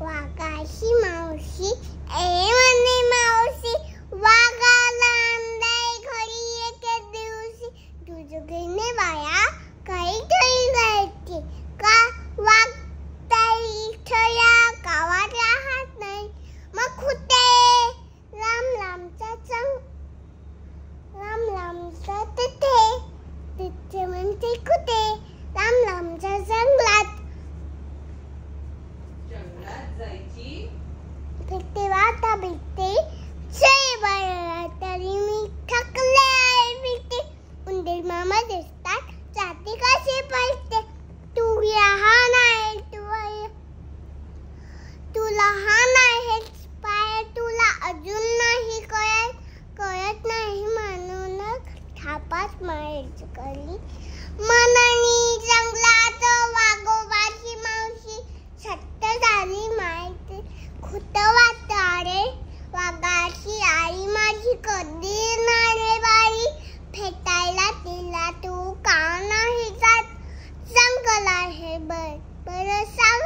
वाघाची मावशी म्हणे मावशी वाघाला आणलाय घरी एके दिवशी तुझं घेणे बाया काही तरी जायचे का वाघ इथं या गावात राहत नाही मग कुठे लांब लांबचा तिथे म्हणते कुठे लांबच्या जंगलात जायची भेटते तरी मी थकले आहे भेटते उंदीर मामा दिसतात जाती कशी पडते तू लहान आहे तू लहान आहेस पाय तुला अजून नाही कळत नाही म्हणूनच थापाच मारली मनानी जंगलात वाघोबाची मावशी सत्य झाली माहिती खोटं वाटतं रे वाघाची आई माझी कधी येणार रे बाई भेटायला तिला तू का नाही जात जंगल आहे बरं सांग